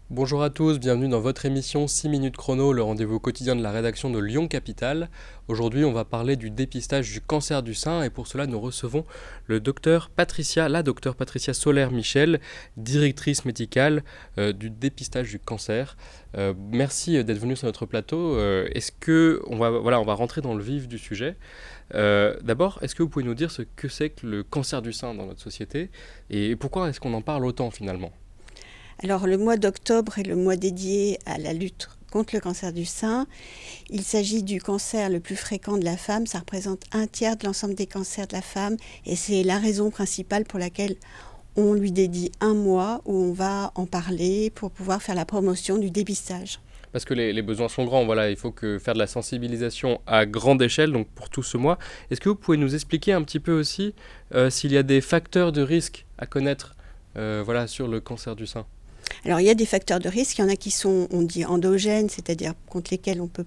Bonjour à tous, bienvenue dans votre émission 6 minutes chrono, le rendez-vous quotidien de la rédaction de Lyon Capitale. Aujourd'hui, on va parler du dépistage du cancer du sein et pour cela, nous recevons la docteure Patricia Soler-Michel, directrice médicale du dépistage du cancer. Merci d'être venue sur notre plateau. On va rentrer dans le vif du sujet. D'abord, est-ce que vous pouvez nous dire ce que c'est que le cancer du sein dans notre société et pourquoi est-ce qu'on en parle autant finalement ? Alors le mois d'octobre est le mois dédié à la lutte contre le cancer du sein. Il s'agit du cancer le plus fréquent de la femme, ça représente 1/3 de l'ensemble des cancers de la femme et c'est la raison principale pour laquelle on lui dédie un mois où on va en parler pour pouvoir faire la promotion du dépistage. Parce que les besoins sont grands, voilà, il faut faire de la sensibilisation à grande échelle, donc pour tout ce mois. Est-ce que vous pouvez nous expliquer un petit peu aussi s'il y a des facteurs de risque à connaître sur le cancer du sein ? Alors il y a des facteurs de risque, il y en a qui sont, on dit, endogènes, c'est-à-dire contre lesquels on ne peut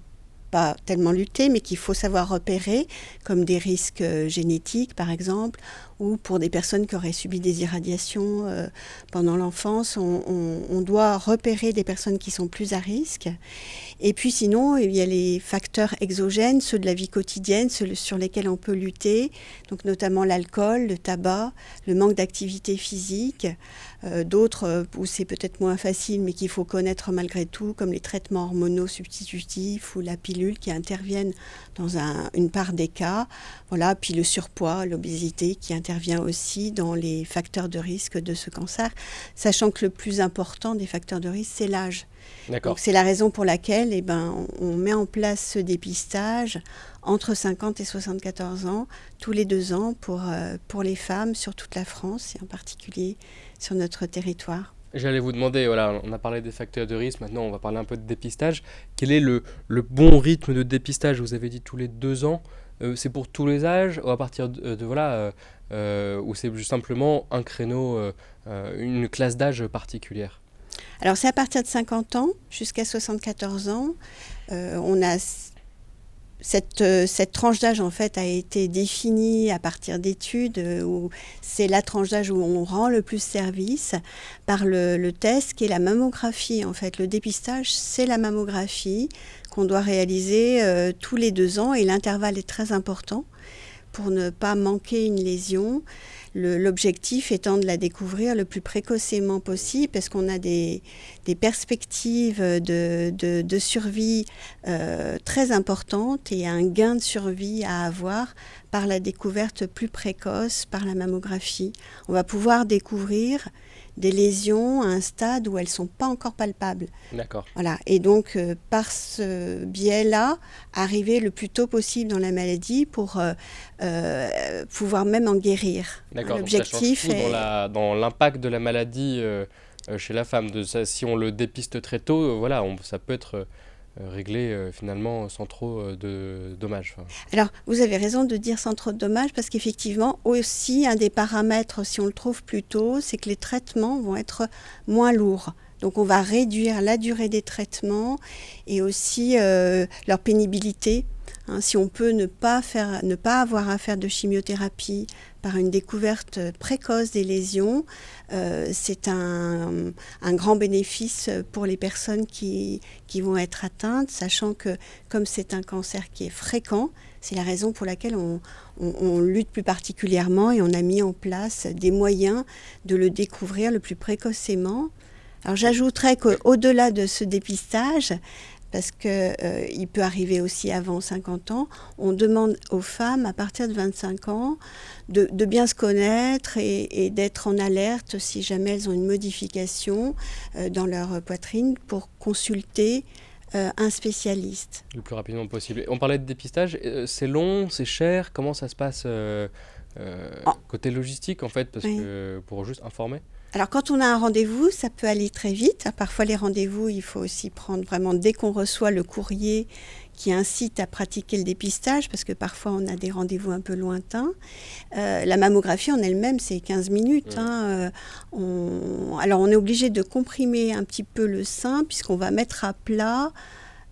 pas tellement lutter, mais qu'il faut savoir repérer, comme des risques génétiques par exemple, ou pour des personnes qui auraient subi des irradiations pendant l'enfance, on doit repérer des personnes qui sont plus à risque. Et puis sinon, il y a les facteurs exogènes, ceux de la vie quotidienne, ceux sur lesquels on peut lutter, donc notamment l'alcool, le tabac, le manque d'activité physique, d'autres où c'est peut-être moins facile mais qu'il faut connaître malgré tout, comme les traitements hormonaux substitutifs ou la pilule qui interviennent dans une part des cas. Voilà, puis le surpoids, l'obésité qui intervient aussi dans les facteurs de risque de ce cancer, sachant que le plus important des facteurs de risque, c'est l'âge. D'accord. Donc c'est la raison pour laquelle on met en place ce dépistage entre 50 et 74 ans, tous les 2 ans pour les femmes sur toute la France et en particulier sur notre territoire. J'allais vous demander, voilà, on a parlé des facteurs de risque, maintenant on va parler un peu de dépistage. Quel est le bon rythme de dépistage ? Vous avez dit tous les 2 ans, c'est pour tous les âges ou à partir ou c'est juste simplement un créneau, une classe d'âge particulière ? Alors c'est à partir de 50 ans jusqu'à 74 ans. On a cette tranche d'âge en fait a été définie à partir d'études où c'est la tranche d'âge où on rend le plus service par le test qui est la mammographie. En fait, le dépistage, c'est la mammographie qu'on doit réaliser tous les 2 ans et l'intervalle est très important pour ne pas manquer une lésion. L'objectif étant de la découvrir le plus précocement possible parce qu'on a des perspectives de survie très importantes et un gain de survie à avoir par la découverte plus précoce, par la mammographie. On va pouvoir découvrir des lésions à un stade où elles ne sont pas encore palpables. D'accord. Voilà. Et donc, par ce biais-là, arriver le plus tôt possible dans la maladie pour pouvoir même en guérir. D'accord, L'objectif donc ça change est... tout dans l'impact de la maladie chez la femme. Si on le dépiste très tôt, ça peut être réglé finalement sans trop de dommages. Alors, vous avez raison de dire sans trop de dommages, parce qu'effectivement, aussi, un des paramètres, si on le trouve plus tôt, c'est que les traitements vont être moins lourds. Donc, on va réduire la durée des traitements et aussi leur pénibilité. Si on peut ne pas avoir à faire de chimiothérapie par une découverte précoce des lésions, c'est un grand bénéfice pour les personnes qui vont être atteintes, sachant que comme c'est un cancer qui est fréquent, c'est la raison pour laquelle on lutte plus particulièrement et on a mis en place des moyens de le découvrir le plus précocement. Alors j'ajouterais qu'au-delà de ce dépistage, parce qu'il peut arriver aussi avant 50 ans, on demande aux femmes, à partir de 25 ans, de bien se connaître et d'être en alerte si jamais elles ont une modification dans leur poitrine pour consulter un spécialiste. Le plus rapidement possible. On parlait de dépistage, c'est long, c'est cher, comment ça se passe côté logistique en fait, pour juste informer ? Alors quand on a un rendez-vous, ça peut aller très vite. Parfois les rendez-vous, il faut aussi prendre vraiment dès qu'on reçoit le courrier qui incite à pratiquer le dépistage, parce que parfois on a des rendez-vous un peu lointains. La mammographie en elle-même, c'est 15 minutes. Alors on est obligé de comprimer un petit peu le sein, puisqu'on va mettre à plat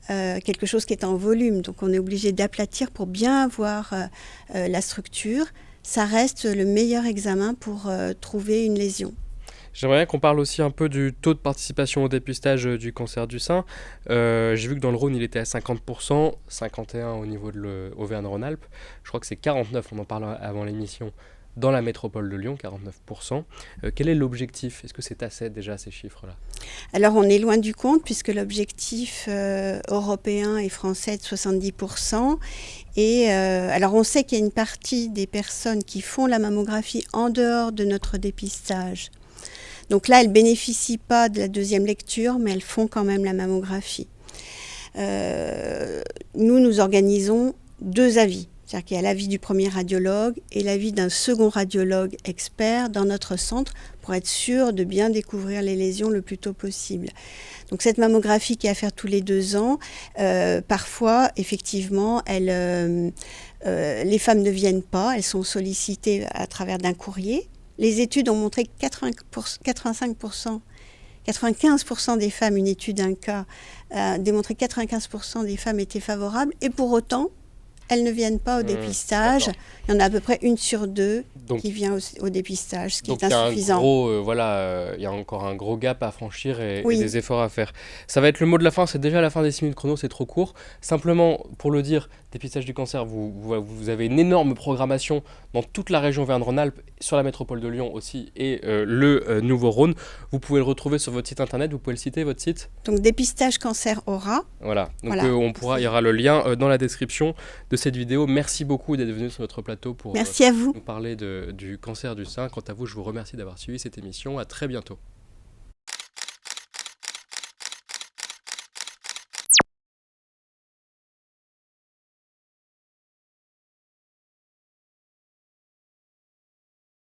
quelque chose qui est en volume. Donc on est obligé d'aplatir pour bien avoir la structure. Ça reste le meilleur examen pour trouver une lésion. J'aimerais bien qu'on parle aussi un peu du taux de participation au dépistage du cancer du sein. J'ai vu que dans le Rhône, il était à 50%, 51% au niveau de l'Auvergne-Rhône-Alpes. Je crois que c'est 49%, on en parle avant l'émission, dans la métropole de Lyon, 49%. Quel est l'objectif? Est-ce que c'est assez déjà ces chiffres-là? Alors on est loin du compte puisque l'objectif européen et français est de 70%. Et alors on sait qu'il y a une partie des personnes qui font la mammographie en dehors de notre dépistage. Donc là, elles ne bénéficient pas de la deuxième lecture, mais elles font quand même la mammographie. Nous organisons 2 avis. C'est-à-dire qu'il y a l'avis du premier radiologue et l'avis d'un second radiologue expert dans notre centre pour être sûr de bien découvrir les lésions le plus tôt possible. Donc cette mammographie qui est à faire tous les 2 ans, parfois, effectivement, les femmes ne viennent pas, elles sont sollicitées à travers d'un courrier. Les études ont montré que 95% des femmes, une étude d'un cas a démontré que 95% des femmes étaient favorables et pour autant, elles ne viennent pas au dépistage. D'accord. Il y en a à peu près 1 sur 2 Donc, qui vient au dépistage, ce qui donc est insuffisant. il y a encore un gros gap à franchir et Oui. des efforts à faire. Ça va être le mot de la fin, c'est déjà la fin des 6 minutes chrono, c'est trop court. Simplement, pour le dire, dépistage du cancer, vous avez une énorme programmation dans toute la région Auvergne-Rhône-Alpes, sur la métropole de Lyon aussi, et le Nouveau-Rhône. Vous pouvez le retrouver sur votre site internet, vous pouvez le citer, votre site? Donc dépistage cancer aura. Voilà, donc Voilà. il y aura le lien dans la description de cette vidéo. Merci beaucoup d'être venu sur notre plateau pour Merci à vous. nous parler du cancer du sein. Quant à vous, je vous remercie d'avoir suivi cette émission. À très bientôt.